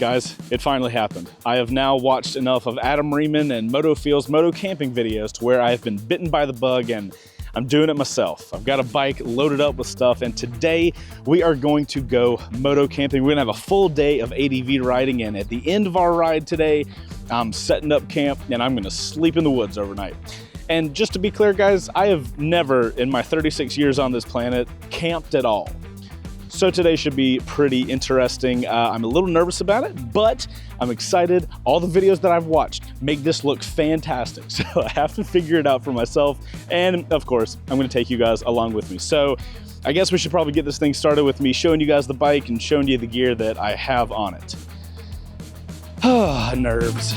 Guys, it finally happened. I have now watched enough of Adam Reeman and MotoFeels MotoCamping videos to where I have been bitten by the bug and I'm doing it myself. I've got a bike loaded up with stuff, and today we are going to go moto camping. We're gonna have a full day of ADV riding, and at the end of our ride today, I'm setting up camp and I'm gonna sleep in the woods overnight. And just to be clear, guys, I have never in my 36 years on this planet camped at all. So today should be pretty interesting. I'm a little nervous about it, but I'm excited. All the videos that I've watched make this look fantastic. So I have to figure it out for myself. And of course, I'm gonna take you guys along with me. So I guess we should probably get this thing started with me showing you guys the bike and showing you the gear that I have on it. Nerves.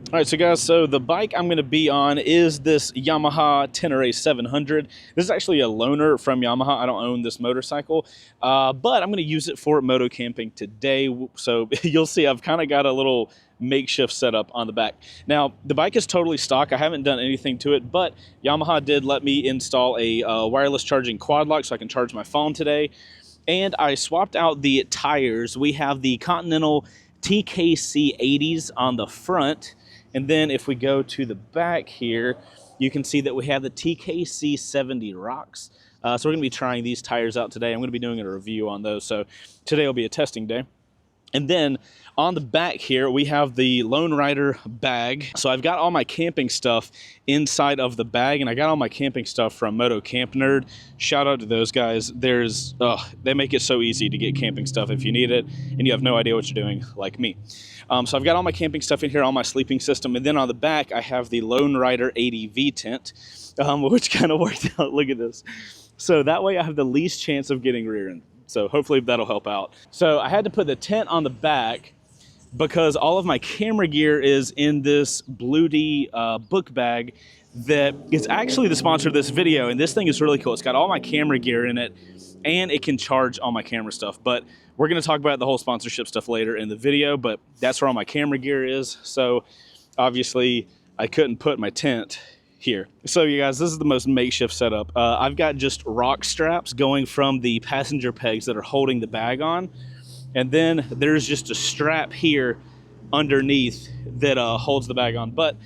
All right, so guys, so the bike I'm gonna be on is this Yamaha Tenere 700. This is actually a loaner from Yamaha. I don't own this motorcycle, but I'm gonna use it for moto camping today. So you'll see I've kind of got a little makeshift setup on the back. Now, the bike is totally stock. I haven't done anything to it, but Yamaha did let me install a wireless charging quad lock so I can charge my phone today. And I swapped out the tires. We have the Continental TKC 80s on the front. And then if we go to the back here, you can see that we have the TKC 70 rocks. So we're gonna be trying these tires out today. I'm gonna be doing a review on those. So today will be a testing day. And then on the back here, we have the Lone Rider bag. So I've got all my camping stuff inside of the bag, and I got all my camping stuff from Moto Camp Nerd. Shout out to those guys. They make it so easy to get camping stuff if you need it, and you have no idea what you're doing, like me. So I've got all my camping stuff in here, all my sleeping system, and then on the back, I have the Lone Rider ADV tent, which kind of worked out. Look at this. So that way I have the least chance of getting rear-ended. So hopefully that'll help out. So I had to put the tent on the back because all of my camera gear is in this Blue D book bag that is actually the sponsor of this video. And this thing is really cool. It's got all my camera gear in it and it can charge all my camera stuff. But we're gonna talk about the whole sponsorship stuff later in the video, but that's where all my camera gear is. So obviously I couldn't put my tent here. So you guys, this is the most makeshift setup. I've got just rock straps going from the passenger pegs that are holding the bag on. And then there's just a strap here underneath that holds the bag on. But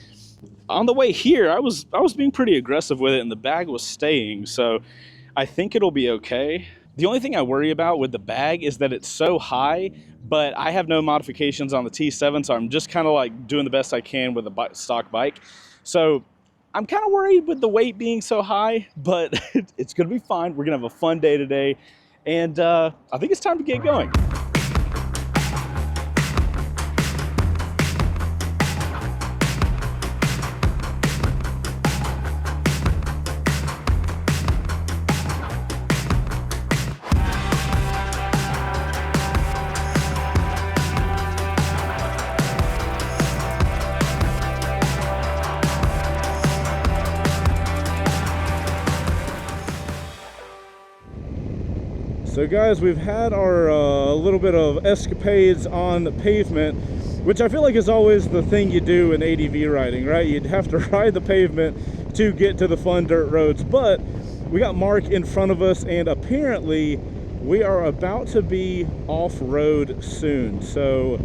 on the way here, I was being pretty aggressive with it and the bag was staying. So I think it'll be okay. The only thing I worry about with the bag is that it's so high, but I have no modifications on the T7. So I'm just kind of like doing the best I can with a stock bike. So I'm kind of worried with the weight being so high, but it's gonna be fine. We're gonna have a fun day today. And I think it's time to get going. So guys, we've had our little bit of escapades on the pavement, which I feel like is always the thing you do in ADV riding, right? You'd have to ride the pavement to get to the fun dirt roads, but we got Mark in front of us and apparently we are about to be off-road soon. So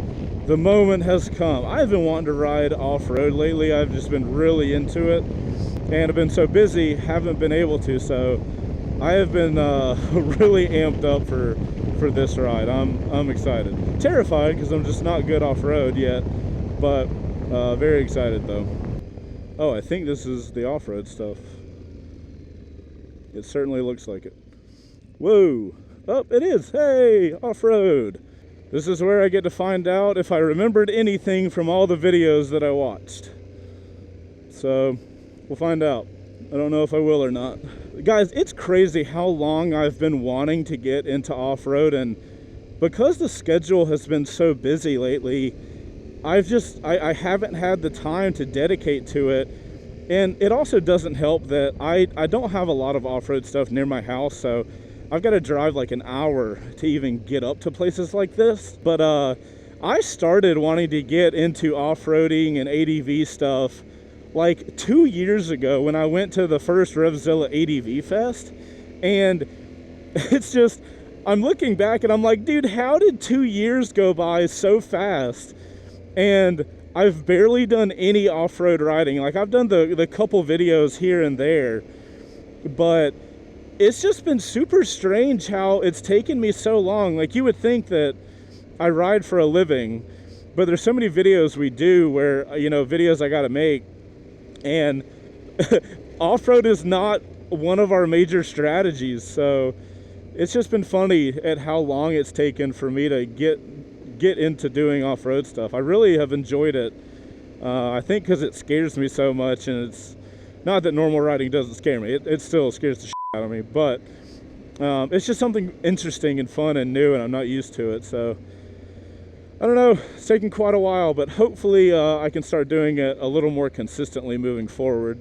the moment has come. I've been wanting to ride off-road lately. I've just been really into it and I've been so busy, haven't been able to. So I have been really amped up for this ride. I'm excited. Terrified because I'm just not good off-road yet, but very excited though. Oh, I think this is the off-road stuff. It certainly looks like it. Whoa! Oh, it is! Hey! Off-road! This is where I get to find out if I remembered anything from all the videos that I watched. So, we'll find out. I don't know if I will or not. Guys, it's crazy how long I've been wanting to get into off-road, and because the schedule has been so busy lately, I haven't had the time to dedicate to it. And it also doesn't help that I don't have a lot of off-road stuff near my house, so I've got to drive like an hour to even get up to places like this. But I started wanting to get into off-roading and ADV stuff like 2 years ago when I went to the first RevZilla ADV Fest. And it's just, I'm looking back and I'm like, dude, how did 2 years go by so fast? And I've barely done any off-road riding. Like, I've done the couple videos here and there, but it's just been super strange how it's taken me so long. Like, you would think that I ride for a living, but there's so many videos we do where, you know, videos I gotta make, and off-road is not one of our major strategies. So it's just been funny at how long it's taken for me to get into doing off-road stuff. I really have enjoyed it. I think because it scares me so much, and it's not that normal riding doesn't scare me. It still scares the shit out of me, but it's just something interesting and fun and new, and I'm not used to it. So I don't know, it's taken quite a while, but hopefully I can start doing it a little more consistently moving forward.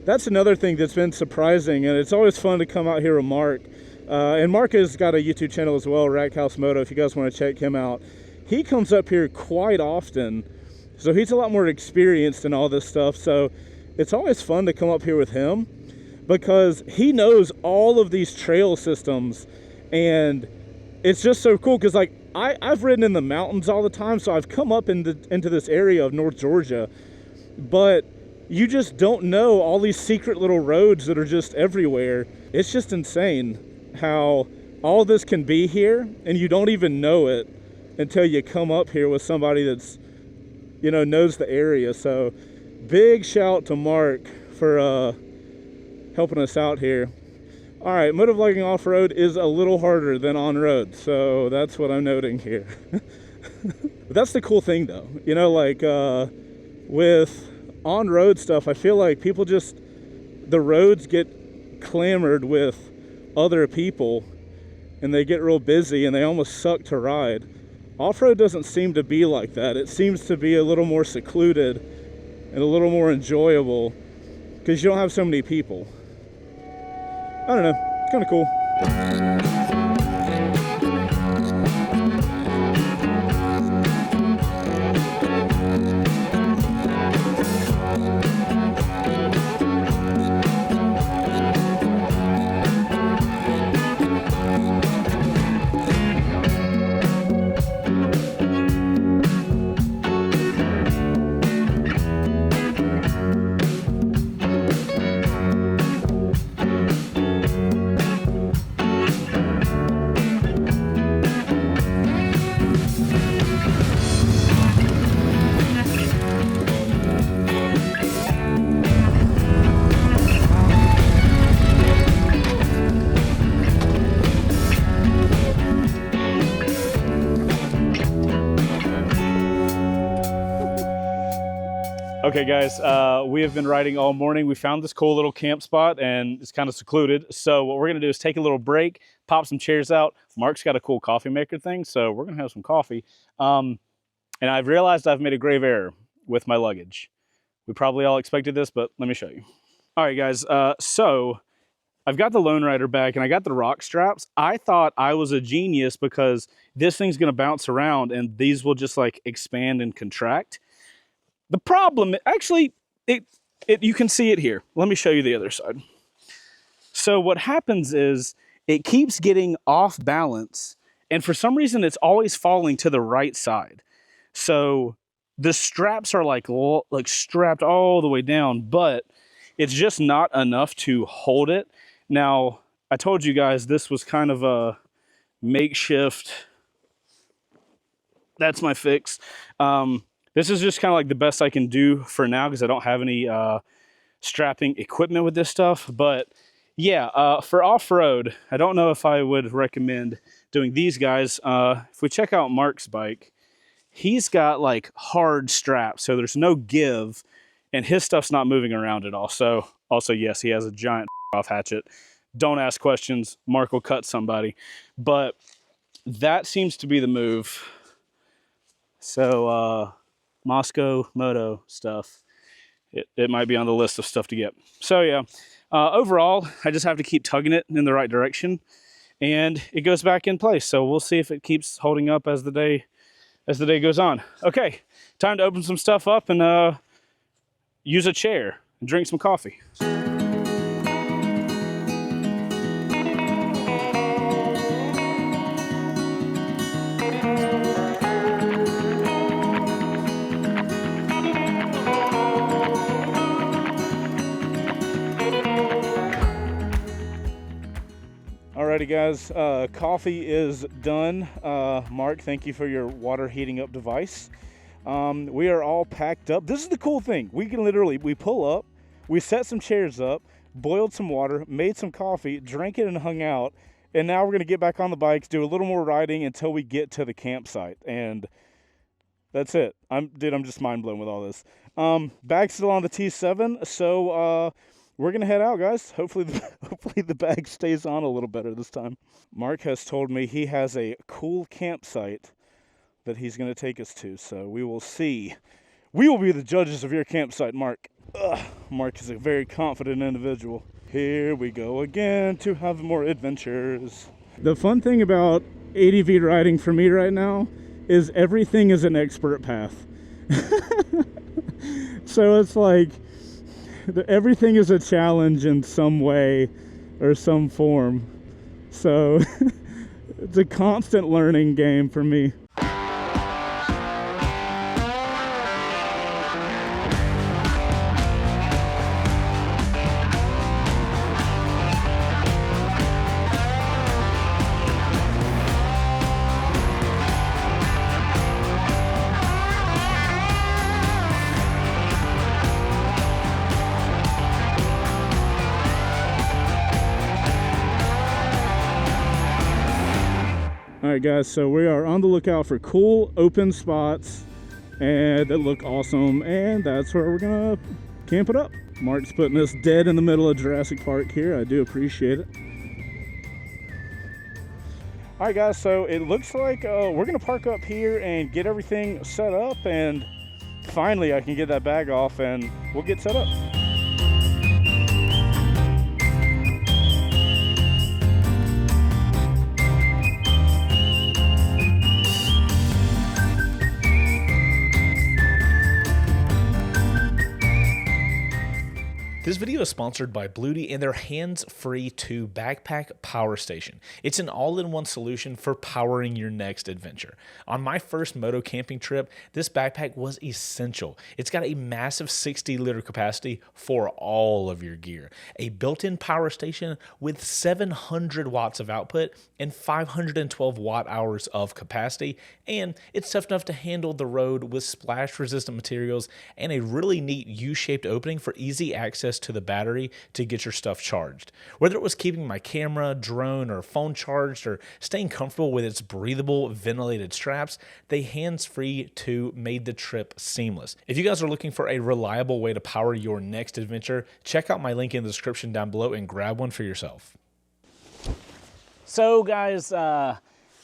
That's another thing that's been surprising, and it's always fun to come out here with Mark. And Mark has got a YouTube channel as well, Rack House Moto, if you guys want to check him out. He comes up here quite often, so he's a lot more experienced in all this stuff. So it's always fun to come up here with him because he knows all of these trail systems, and it's just so cool because, like, I've ridden in the mountains all the time, so I've come up into this area of North Georgia, but you just don't know all these secret little roads that are just everywhere. It's just insane how all this can be here, and you don't even know it until you come up here with somebody that's, you know, knows the area. So big shout to Mark for helping us out here. All right, motovlogging off-road is a little harder than on-road, so that's what I'm noting here. That's the cool thing, though. You know, like with on-road stuff, I feel like people just, the roads get clamored with other people, and they get real busy, and they almost suck to ride. Off-road doesn't seem to be like that. It seems to be a little more secluded and a little more enjoyable because you don't have so many people. I don't know, it's kind of cool. Okay guys, we have been riding all morning. We found this cool little camp spot and it's kind of secluded. So what we're gonna do is take a little break, pop some chairs out. Mark's got a cool coffee maker thing, so we're gonna have some coffee. And I've realized I've made a grave error with my luggage. We probably all expected this, but let me show you. All right guys, so I've got the Lone Rider bag and I got the rock straps. I thought I was a genius because this thing's gonna bounce around and these will just like expand and contract. The problem, actually, you can see it here. Let me show you the other side. So what happens is it keeps getting off balance, and for some reason it's always falling to the right side. So the straps are like strapped all the way down, but it's just not enough to hold it. Now, I told you guys this was kind of a makeshift. That's my fix. This is just kind of like the best I can do for now because I don't have any strapping equipment with this stuff. But yeah, for off-road, I don't know if I would recommend doing these guys. If we check out Mark's bike, he's got like hard straps, so there's no give, and his stuff's not moving around at all. So also, yes, he has a giant off hatchet. Don't ask questions. Mark will cut somebody. But that seems to be the move. So, Moscow Moto stuff. It might be on the list of stuff to get. So yeah, overall, I just have to keep tugging it in the right direction. and it goes back in place. So we'll see if it keeps holding up as the day goes on. Okay, time to open some stuff up and use a chair and drink some coffee. Alrighty guys, coffee is done. Mark, thank you for your water heating up device. We are all packed up. This is the cool thing. We can literally, we pull up, we set some chairs up, boiled some water, made some coffee, drank it and hung out. And now we're gonna get back on the bikes, do a little more riding until we get to the campsite. And that's it. I'm just mind blown with all this. Bag's still on the T7, so we're gonna head out, guys. Hopefully the bag stays on a little better this time. Mark has told me he has a cool campsite that he's gonna take us to, so we will see. We will be the judges of your campsite, Mark. Mark is a very confident individual. Here we go again to have more adventures. The fun thing about ADV riding for me right now is everything is an expert path. So it's like everything is a challenge in some way or some form. So it's a constant learning game for me. Alright guys, so we are on the lookout for cool open spots and that look awesome, and that's where we're gonna camp it up. Mark's putting us dead in the middle of Jurassic Park here. I do appreciate it. Alright guys, so it looks like we're gonna park up here and get everything set up, and finally I can get that bag off and we'll get set up. This video is sponsored by Bluedy and their hands-free 2 backpack power station. It's an all-in-one solution for powering your next adventure. On my first moto camping trip, this backpack was essential. It's got a massive 60-liter capacity for all of your gear, a built-in power station with 700 watts of output and 512 watt-hours of capacity, and it's tough enough to handle the road with splash-resistant materials and a really neat U-shaped opening for easy access to the battery to get your stuff charged. Whether it was keeping my camera, drone, or phone charged, or staying comfortable with its breathable, ventilated straps, the hands-free 2 made the trip seamless. If you guys are looking for a reliable way to power your next adventure, check out my link in the description down below and grab one for yourself. So guys, I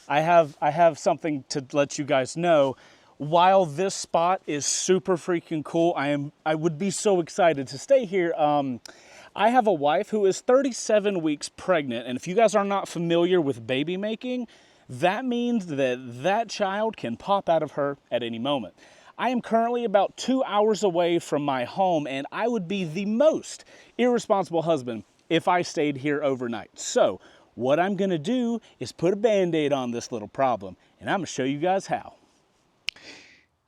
have something to let you guys know. While this spot is super freaking cool, I would be so excited to stay here. I have a wife who is 37 weeks pregnant, and if you guys are not familiar with baby making, that means that child can pop out of her at any moment. I am currently about 2 hours away from my home, and I would be the most irresponsible husband if I stayed here overnight. So what I'm gonna do is put a Band-Aid on this little problem, and I'm gonna show you guys how.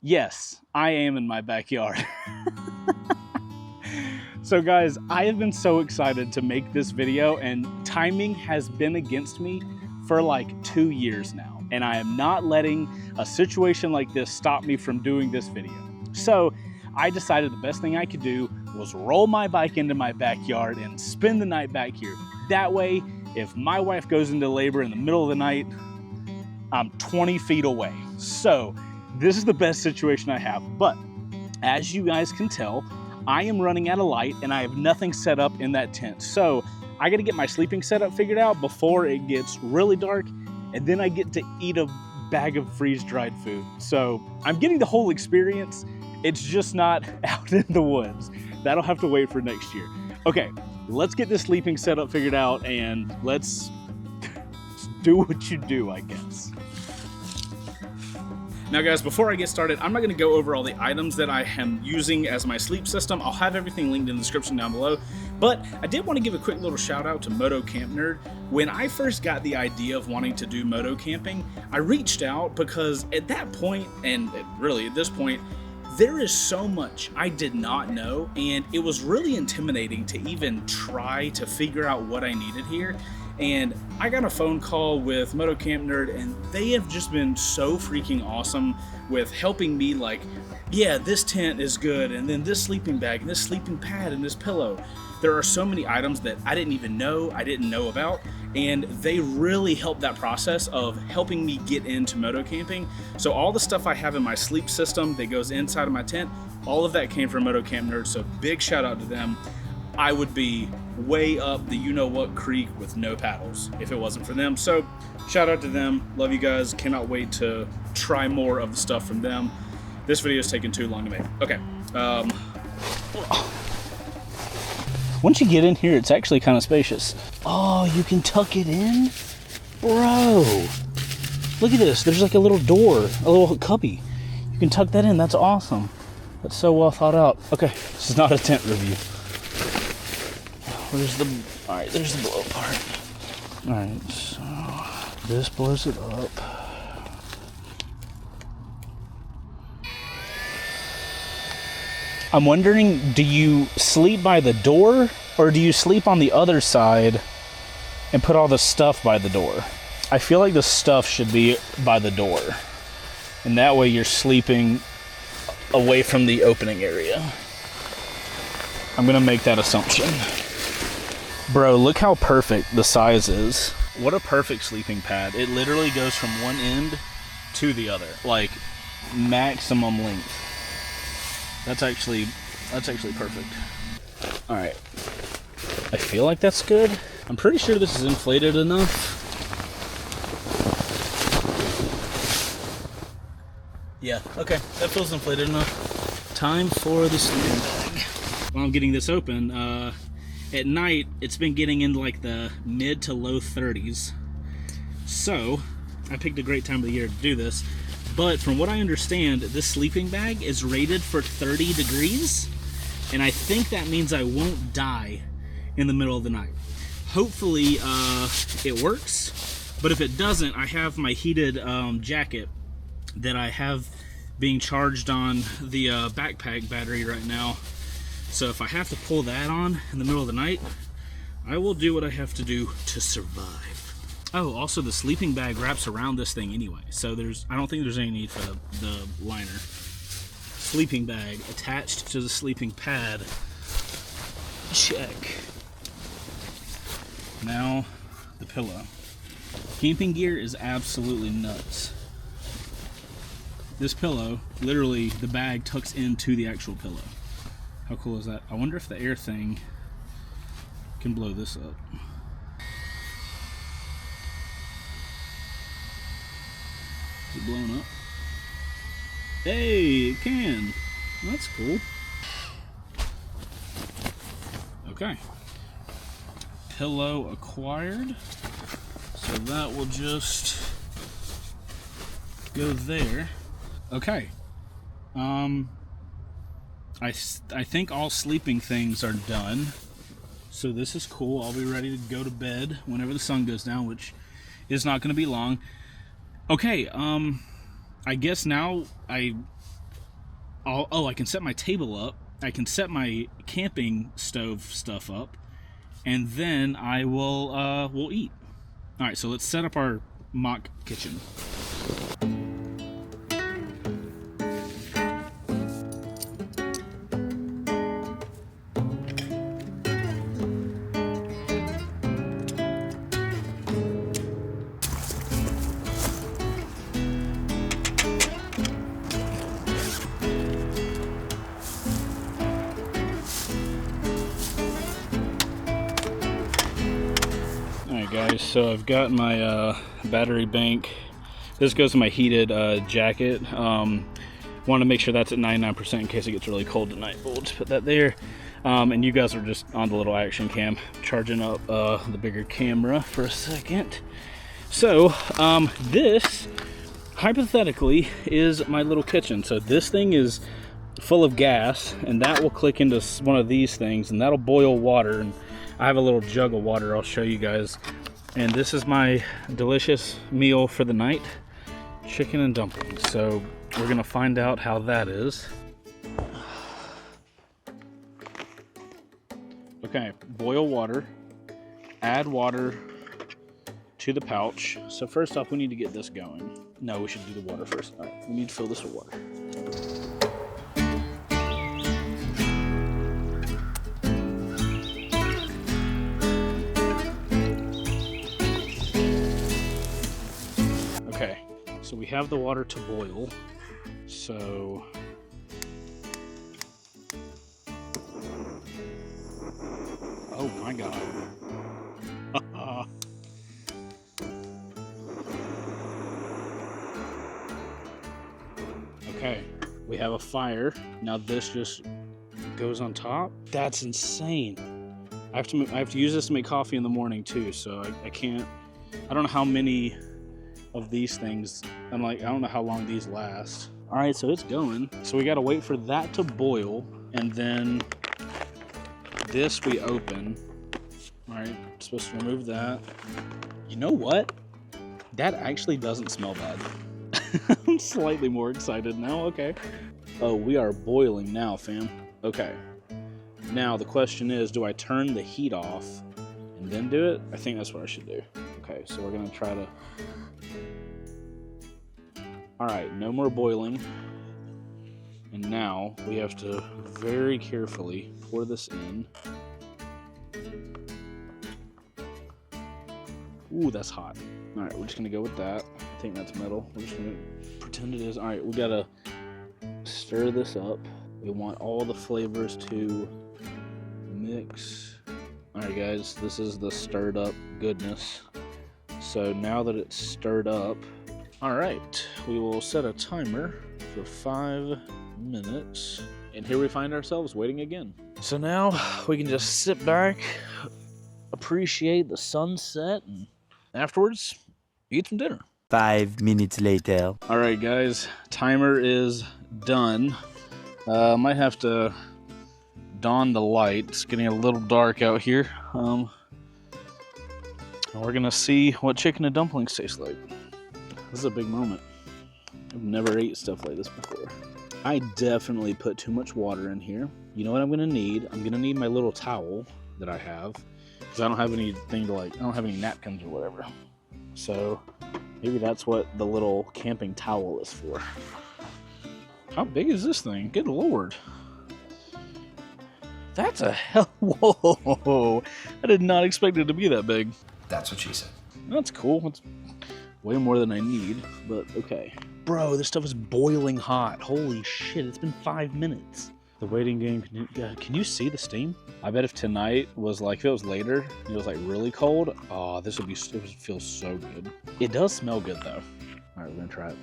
Yes, I am in my backyard. So guys, I have been so excited to make this video, and timing has been against me for like 2 years now. And I am not letting a situation like this stop me from doing this video. So I decided the best thing I could do was roll my bike into my backyard and spend the night back here. That way, if my wife goes into labor in the middle of the night, I'm 20 feet away. So this is the best situation I have, but as you guys can tell, I am running out of light and I have nothing set up in that tent. So I gotta get my sleeping setup figured out before it gets really dark, and then I get to eat a bag of freeze-dried food. So I'm getting the whole experience, it's just not out in the woods. That'll have to wait for next year. Okay, let's get this sleeping setup figured out and let's do what you do, I guess. Now guys, before I get started, I'm not gonna go over all the items that I am using as my sleep system. I'll have everything linked in the description down below. But I did want to give a quick little shout out to MotoCamp Nerd. When I first got the idea of wanting to do moto camping, I reached out because at that point, and really at this point, there is so much I did not know, and it was really intimidating to even try to figure out what I needed here. And I got a phone call with MotoCamp Nerd, and they have just been so freaking awesome with helping me, like, yeah, this tent is good, and then this sleeping bag, and this sleeping pad, and this pillow. There are so many items that I didn't even know, I didn't know about, and they really helped that process of helping me get into moto camping. So all the stuff I have in my sleep system that goes inside of my tent, all of that came from MotoCamp Nerd, so big shout out to them. I would be way up the you-know-what creek with no paddles if it wasn't for them. So shout out to them. Love you guys. Cannot wait to try more of the stuff from them. This video is taking too long to make. Okay. Once you get in here, it's actually kind of spacious. Oh, you can tuck it in? Bro. Look at this. There's like a little door, a little cubby. You can tuck that in. That's awesome. That's so well thought out. Okay, this is not a tent review. Where's the, all right, there's the blow part. All right, so this blows it up. I'm wondering, do you sleep by the door or do you sleep on the other side and put all the stuff by the door? I feel like the stuff should be by the door. And that way you're sleeping away from the opening area. I'm gonna make that assumption. Bro, look how perfect the size is. What a perfect sleeping pad. It literally goes from one end to the other, like maximum length. That's actually perfect. All right, I feel like that's good. I'm pretty sure this is inflated enough. Yeah, okay, that feels inflated enough. Time for the sleeping bag. While I'm getting this open, at night, it's been getting into like the mid to low 30s. So, I picked a great time of the year to do this. But from what I understand, this sleeping bag is rated for 30 degrees. And I think that means I won't die in the middle of the night. Hopefully, it works. But if it doesn't, I have my heated jacket that I have being charged on the backpack battery right now. So if I have to pull that on in the middle of the night, I will do what I have to do to survive. Oh, also the sleeping bag wraps around this thing anyway, so I don't think there's any need for the liner. Sleeping bag attached to the sleeping pad. Check. Now, the pillow. Camping gear is absolutely nuts. This pillow, literally the bag tucks into the actual pillow. How cool is that? I wonder if the air thing can blow this up. Is it blowing up? Hey, it can. That's cool. Okay. Pillow acquired. So that will just go there. Okay. I think all sleeping things are done. So this is cool. I'll be ready to go to bed whenever the sun goes down, which is not going to be long. Okay, I guess now I can set my table up. I can set my camping stove stuff up, and then I will we'll eat. All right, so let's set up our mock kitchen. Guys, so I've got my battery bank. This goes in my heated jacket. Want to make sure that's at 99% in case it gets really cold tonight, but we'll just put that there. And you guys are just on the little action cam, charging up the bigger camera for a second. So this hypothetically is my little kitchen. So this thing is full of gas, and that will click into one of these things, and that'll boil water. And I have a little jug of water I'll show you guys. And this is my delicious meal for the night, chicken and dumplings. So we're gonna find out how that is. Okay, boil water, add water to the pouch. So first off, we need to get this going. No, we should do the water first. All right, we need to fill this with water. Okay, so we have the water to boil. So oh my God. Okay, we have a fire. Now this just goes on top. That's insane. I have to use this to make coffee in the morning too, so I can't. I don't know how many of these things. I don't know how long these last. All right, so it's going. So we got to wait for that to boil, and then this we open. All right, supposed to remove that. You know what? That actually doesn't smell bad. I'm slightly more excited now. Okay. Oh, we are boiling now, fam. Okay. Now the question is, do I turn the heat off and then do it? I think that's what I should do. Okay, so we're gonna try to. All right, no more boiling. And now we have to very carefully pour this in. Ooh, that's hot. All right, we're just gonna go with that. I think that's metal. We're just gonna pretend it is. All right, we gotta stir this up. We want all the flavors to mix. All right, guys, this is the stirred up goodness. So now that it's stirred up, all right, we will set a timer for 5 minutes. And here we find ourselves waiting again. So now we can just sit back, appreciate the sunset, and afterwards, eat some dinner. 5 minutes later. All right, guys, timer is done. Might have to don the light. It's getting a little dark out here. We're gonna see what chicken and dumplings taste like. This is a big moment. I've never ate stuff like this before. I definitely put too much water in here. You know what I'm gonna need? I'm gonna need my little towel that I have, because I don't have anything to I don't have any napkins or whatever. So maybe that's what the little camping towel is for. How big is this thing? Good Lord. That's a hell. Whoa. I did not expect it to be that big. That's what she said. That's cool. It's way more than I need, but okay. Bro, this stuff is boiling hot. Holy shit, it's been 5 minutes. The waiting game, can you see the steam? I bet if tonight was if it was later, it was really cold, oh, it would feel so good. It does smell good though. All right, we're gonna try it.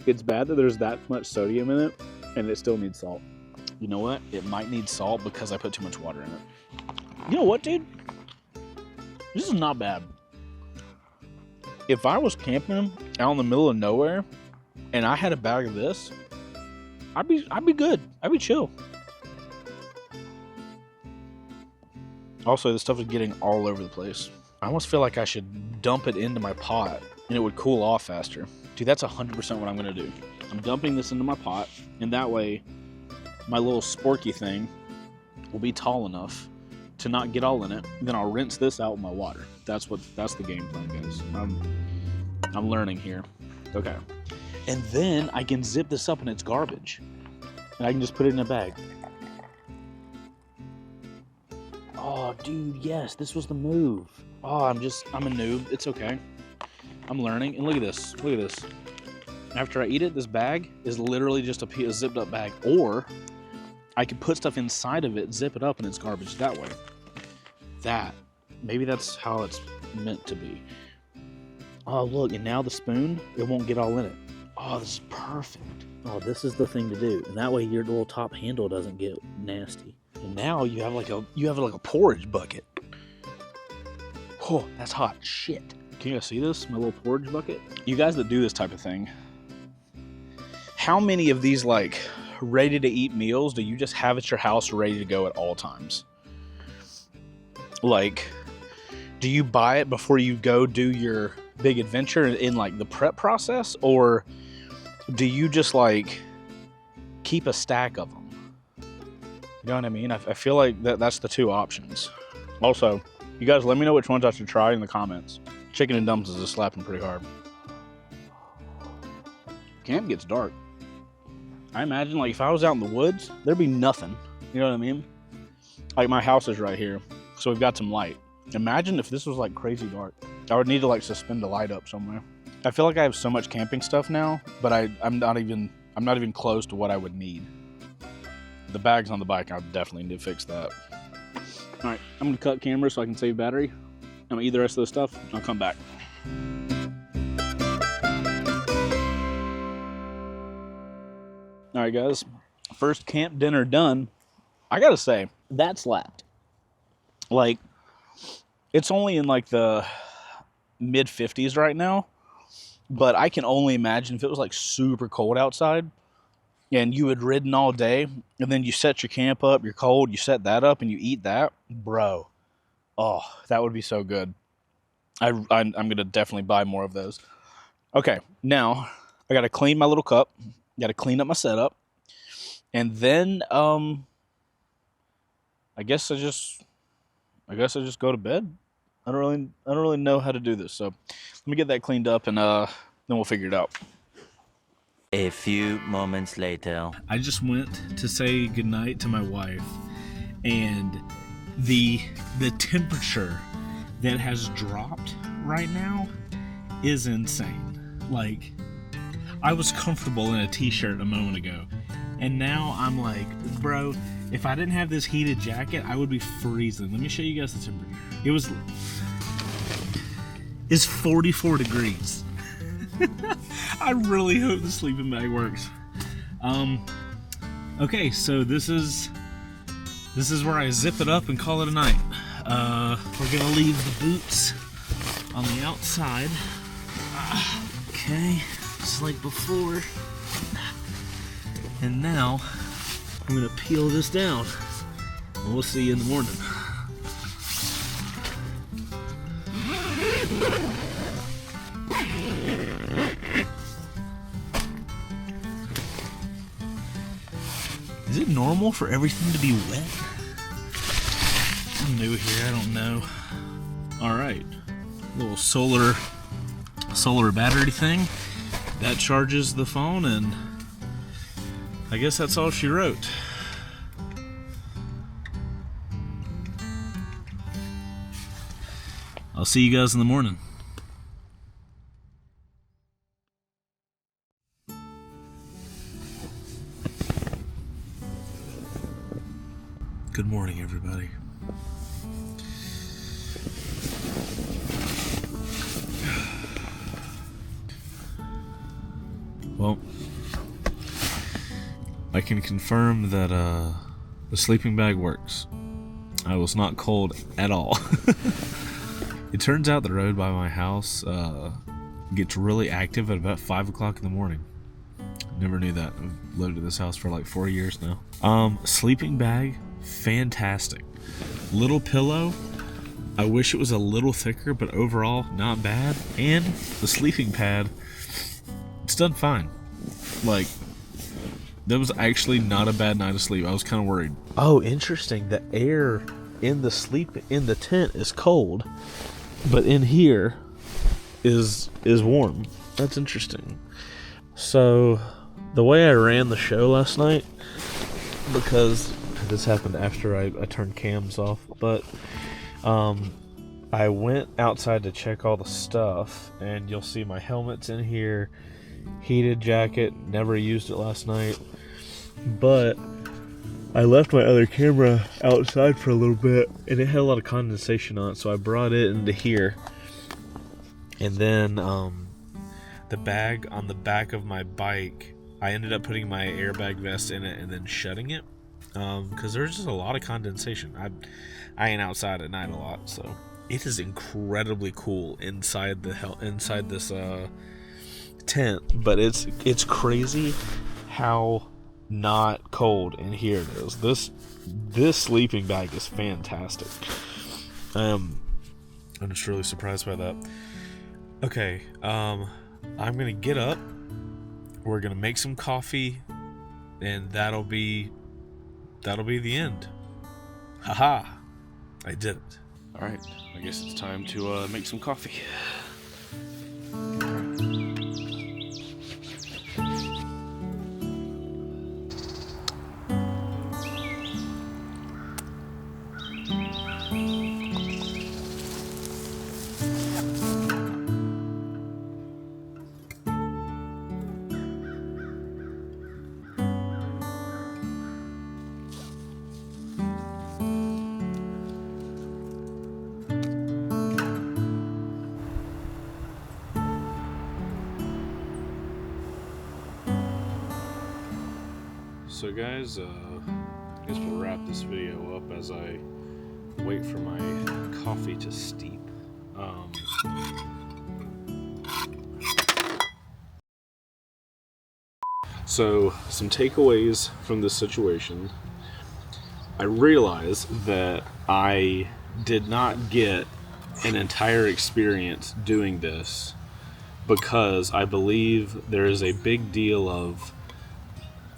It's bad that there's that much sodium in it, and it still needs salt. You know what? It might need salt because I put too much water in it. You know what, dude? This is not bad. If I was camping out in the middle of nowhere and I had a bag of this, I'd be good. I'd be chill. Also, this stuff is getting all over the place. I almost feel like I should dump it into my pot and it would cool off faster. Dude, that's 100% what I'm gonna do. I'm dumping this into my pot, and that way my little sporky thing will be tall enough to not get all in it. Then I'll rinse this out with my water. That's the game plan, guys. I'm learning here. Okay. And then I can zip this up in its garbage. And I can just put it in a bag. Oh, dude, yes, this was the move. Oh, I'm a noob. It's okay. I'm learning. And look at this. Look at this. After I eat it, this bag is literally just a zipped up bag. Or I could put stuff inside of it, zip it up, and it's garbage that way. Maybe that's how it's meant to be. Oh, look, and now the spoon, it won't get all in it. Oh, this is perfect. Oh, this is the thing to do, and that way your little top handle doesn't get nasty. And now you have like a porridge bucket. Oh, that's hot shit. Can you guys see this? My little porridge bucket. You guys that do this type of thing, how many of these like ready to eat meals do you just have at your house ready to go at all times? Like, do you buy it before you go do your big adventure in like the prep process, or do you just like keep a stack of them? You know what I mean? I feel like that's the two options. Also, you guys let me know which ones I should try in the comments. Chicken and dumplings is slapping pretty hard. Camp gets dark. I imagine like if I was out in the woods, there'd be nothing. You know what I mean? Like my house is right here, so we've got some light. Imagine if this was like crazy dark. I would need to like suspend a light up somewhere. I feel like I have so much camping stuff now, but I'm not even close to what I would need. The bags on the bike, I definitely need to fix that. All right, I'm gonna cut camera so I can save battery. I'm gonna eat the rest of the stuff, and I'll come back. All right, guys, first camp dinner done. I gotta say, that slapped. Like, it's only in like the mid 50s right now, but I can only imagine if it was like super cold outside and you had ridden all day and then you set your camp up, you're cold, you set that up and you eat that, bro. Oh, that would be so good. I'm going to definitely buy more of those. Okay, now I got to clean my little cup, got to clean up my setup, and then I guess I just go to bed. I don't really know how to do this, so let me get that cleaned up and then we'll figure it out. A few moments later. I just went to say goodnight to my wife, and the temperature that has dropped right now is insane. Like, I was comfortable in a t-shirt a moment ago, and now I'm like, bro, if I didn't have this heated jacket, I would be freezing. Let me show you guys the temperature. It's 44 degrees. I really hope the sleeping bag works. Okay, so this is where I zip it up and call it a night. We're gonna leave the boots on the outside. Okay, just like before. And now I'm gonna peel this down. And we'll see you in the morning. Is it normal for everything to be wet? I'm new here, I don't know. Alright, little solar battery thing. That charges the phone, and I guess that's all she wrote. I'll see you guys in the morning. Good morning, everybody. Well, I can confirm that the sleeping bag works. I was not cold at all. It turns out the road by my house gets really active at about 5 o'clock in the morning. Never knew that. I've lived at this house for like 4 years now. Sleeping bag, fantastic. Little pillow, I wish it was a little thicker, but overall not bad. And the sleeping pad, it's done fine. Like, that was actually not a bad night of sleep. I was kind of worried. Oh, interesting. The air in the tent is cold, but in here is warm. That's interesting. So the way I ran the show last night, because this happened after I turned cams off, but I went outside to check all the stuff, and you'll see my helmet's in here, heated jacket, never used it last night, but I left my other camera outside for a little bit, and it had a lot of condensation on it, so I brought it into here. And then the bag on the back of my bike I ended up putting my airbag vest in it and then shutting it because there's just a lot of condensation. I ain't outside at night a lot, so it is incredibly cool inside this tent, but it's crazy how not cold. And here it is. This sleeping bag is fantastic. I'm just really surprised by that. Okay, I'm gonna get up. We're gonna make some coffee, and that'll be the end. Haha! I did it. All right, I guess it's time to make some coffee. So guys, I guess we'll wrap this video up as I wait for my coffee to steep. So some takeaways from this situation. I realized that I did not get an entire experience doing this because I believe there is a big deal of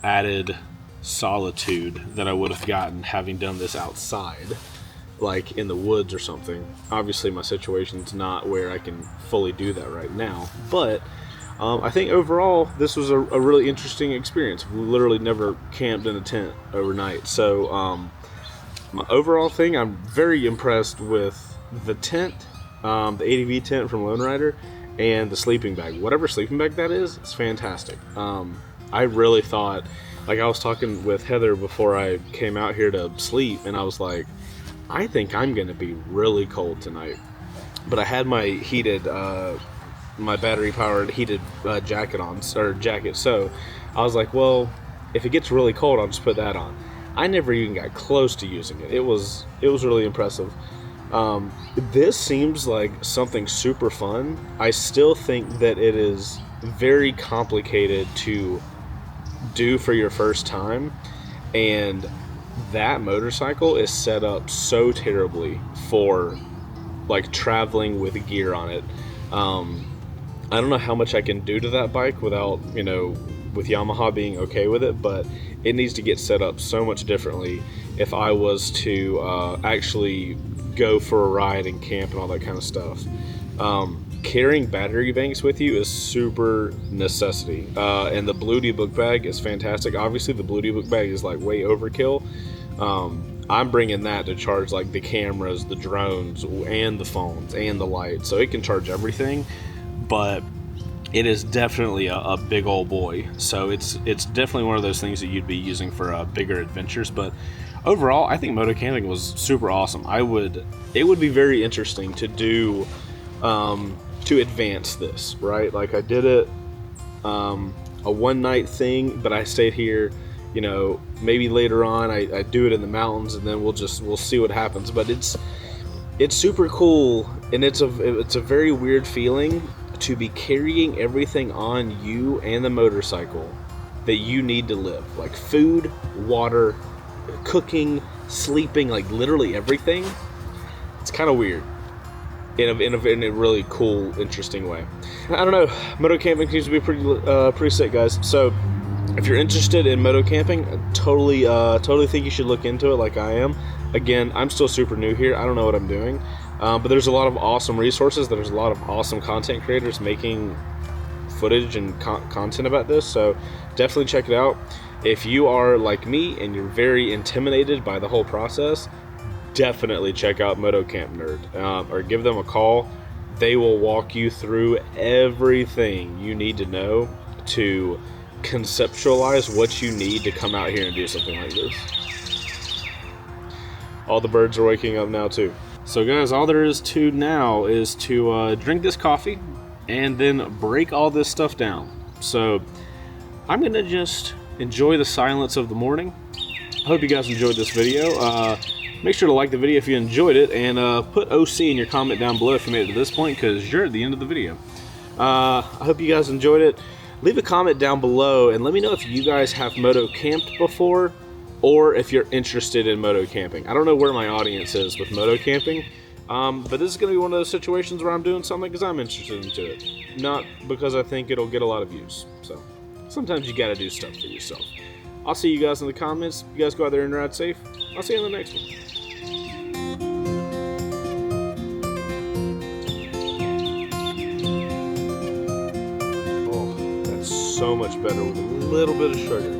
added solitude that I would have gotten having done this outside, like in the woods or something. Obviously my situation's not where I can fully do that right now, but I think overall this was a really interesting experience. We literally never camped in a tent overnight, so my overall thing, I'm very impressed with the tent, the ADV tent from Lone Rider, and the sleeping bag. Whatever sleeping bag that is, it's fantastic. I really thought, like I was talking with Heather before I came out here to sleep, and I was like, I think I'm gonna be really cold tonight. But I had my heated, my battery powered heated jacket on, so I was like, well, if it gets really cold, I'll just put that on. I never even got close to using it. It was really impressive. This seems like something super fun. I still think that it is very complicated to do for your first time, and that motorcycle is set up so terribly for like traveling with gear on it. I don't know how much I can do to that bike without, with Yamaha being okay with it, but it needs to get set up so much differently if I was to actually go for a ride and camp and all that kind of stuff. Carrying battery banks with you is super necessity, and the Bluety book bag is fantastic. Obviously the Bluety book bag is like way overkill. I'm bringing that to charge like the cameras, the drones, and the phones and the lights, so it can charge everything. But it is definitely a big old boy, so it's definitely one of those things that you'd be using for bigger adventures. But overall, I think MotoCamping was super awesome. It would be very interesting to do, to advance this, right? Like I did it a one night thing, but I stayed here, maybe later on I do it in the mountains, and then we'll see what happens. But it's super cool, and it's a very weird feeling to be carrying everything on you and the motorcycle that you need to live, like food, water, cooking, sleeping, like literally everything. It's kind of weird in a really cool, interesting way. I don't know. MotoCamping seems to be pretty sick, guys. So if you're interested in MotoCamping, I totally think you should look into it like I am. Again, I'm still super new here. I don't know what I'm doing. But there's a lot of awesome resources. There's a lot of awesome content creators making footage and content about this. So definitely check it out. If you are like me and you're very intimidated by the whole process, definitely check out MotoCamp Nerd, or give them a call. They will walk you through everything you need to know to conceptualize what you need to come out here and do something like this. All the birds are waking up now too. So guys, all there is to now is to drink this coffee and then break all this stuff down. So I'm going to just enjoy the silence of the morning. I hope you guys enjoyed this video. Make sure to like the video if you enjoyed it, and put OC in your comment down below if you made it to this point, because you're at the end of the video. I hope you guys enjoyed it. Leave a comment down below and let me know if you guys have moto camped before, or if you're interested in moto camping. I don't know where my audience is with moto camping, but this is going to be one of those situations where I'm doing something because I'm interested into it, not because I think it'll get a lot of views. So sometimes you got to do stuff for yourself. I'll see you guys in the comments. You guys go out there and ride safe. I'll see you in the next one. So much better with a little bit of sugar.